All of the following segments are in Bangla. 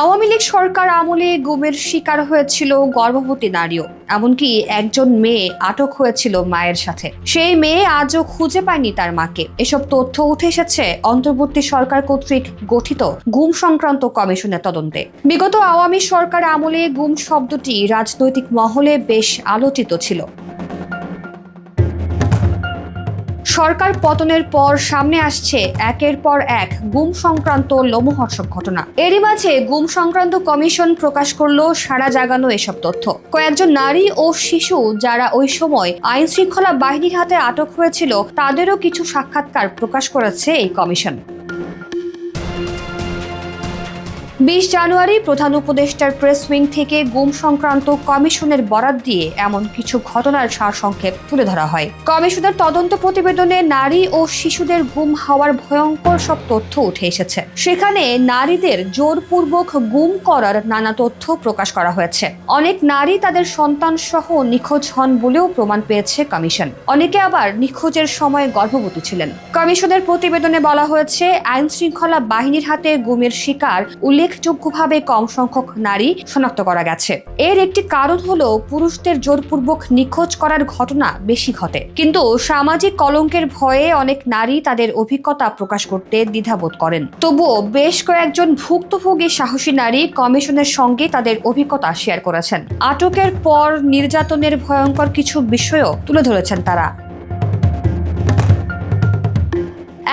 আওয়ামী লীগ সরকার আমলে গুমের শিকার হয়েছিল গর্ভবতী নারীও, এমনকি একজন মেয়ে আটক হয়েছিল মায়ের সাথে। সেই মেয়ে আজও খুঁজে পায়নি তার মাকে। এসব তথ্য উঠে এসেছে অন্তর্বর্তী সরকার কর্তৃক গঠিত গুম সংক্রান্ত কমিশনের তদন্তে। বিগত আওয়ামী সরকার আমলে গুম শব্দটি রাজনৈতিক মহলে বেশ আলোচিত ছিল। সরকার পতনের পর সামনে আসছে একের পর এক গুম সংক্রান্ত লোমহর্ষক ঘটনা। এরই মাঝে গুম সংক্রান্ত কমিশন প্রকাশ করলো সাড়া জাগানো এসব তথ্য। কয়েকজন নারী ও শিশু যারা ওই সময় আইন শৃঙ্খলা বাহিনীর হাতে আটক হয়েছিল, তাদেরও কিছু সাক্ষাৎকার প্রকাশ করেছে এই কমিশন। 20 জানুয়ারি প্রধান উপদেষ্টার প্রেস উইং থেকে গুম সংক্রান্ত কমিশনের বরাত দিয়ে এমন কিছু ঘটনার সারসংক্ষেপ তুলে ধরা হয়। কমিশনের তদন্ত প্রতিবেদনে নারী ও শিশুদের গুম হওয়ার ভয়ঙ্কর সব তথ্য উঠে এসেছে। সেখানে নারীদের জোরপূর্বক গুম করার নানা তথ্য প্রকাশ করা হয়েছে। অনেক নারী তাদের সন্তান সহ নিখোঁজ হন বলেও প্রমাণ পেয়েছে কমিশন। অনেকে আবার নিখোঁজের সময় গর্ভবতী ছিলেন। কমিশনের প্রতিবেদনে বলা হয়েছে, আইন শৃঙ্খলা বাহিনীর হাতে গুমের শিকার উল্লেখযোগ্যভাবে কম সংখ্যক নারী শনাক্ত করা গেছে। এর একটি কারণ হলো পুরুষদের জোরপূর্বক নিখোঁজ করার ঘটনা বেশি ঘটে, কিন্তু সামাজিক কলঙ্কের ভয়ে অনেক নারী তাদের অভিজ্ঞতা প্রকাশ করতে দ্বিধাবোধ করেন। তবুও বেশ কয়েকজন ভুক্তভোগী সাহসী নারী কমিশনের সঙ্গে তাদের অভিজ্ঞতা শেয়ার করেছেন। আটকের পর নির্যাতনের ভয়ঙ্কর কিছু বিষয়ও তুলে ধরেছেন তারা।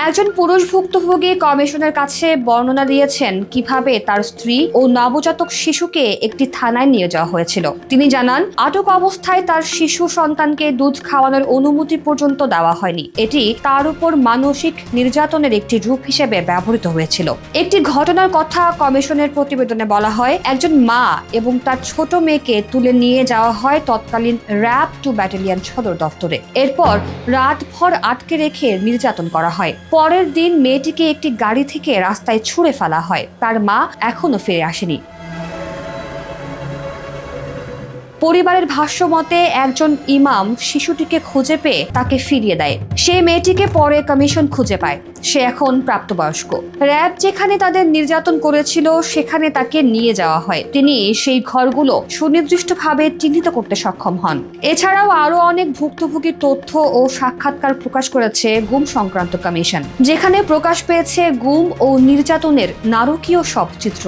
একজন পুরুষ ভুক্তভোগী কমিশনের কাছে বর্ণনা দিয়েছেন কিভাবে তার স্ত্রী ও নবজাতক শিশুকে একটি থানায় নিয়ে যাওয়া হয়েছিল। তিনি জানান, আটক অবস্থায় তার শিশু সন্তানকে দুধ খাওয়ানোর অনুমতি পর্যন্ত দেওয়া হয়নি। এটি তার উপর মানসিক নির্যাতনের একটি রূপ হিসেবে ব্যবহৃত হয়েছিল। একটি ঘটনার কথা কমিশনের প্রতিবেদনে বলা হয়, একজন মা এবং তার ছোট মেয়েকে তুলে নিয়ে যাওয়া হয় তৎকালীন র্যাব 2 ব্যাটালিয়ন সদর দফতরে। এরপর রাতভর আটকে রেখে নির্যাতন করা হয়। পরের দিন মেয়েটিকে একটি গাড়ি থেকে রাস্তায় ছুঁড়ে ফেলা হয়। তার মা এখনো ফিরে আসেনি। পরিবারের ভাষ্য মতে, একজন ইমাম শিশুটিকে খুঁজে পেয়ে তাকে ফিরিয়ে দেয়। সেই মেয়েটিকে পরে কমিশন খুঁজে পায়। সে এখন প্রাপ্তবয়স্ক। র্যাব যেখানে তাদের নির্যাতন করেছিল সেখানে তাকে নিয়ে যাওয়া হয়। তিনি সেই ঘরগুলো সুনির্দিষ্টভাবে চিহ্নিত করতে সক্ষম হন। এছাড়াও আরো অনেক ভুক্তভোগীর তথ্য ও সাক্ষাৎকার প্রকাশ করেছে গুম সংক্রান্ত কমিশন, যেখানে প্রকাশ পেয়েছে গুম ও নির্যাতনের নারকীয় সব চিত্র।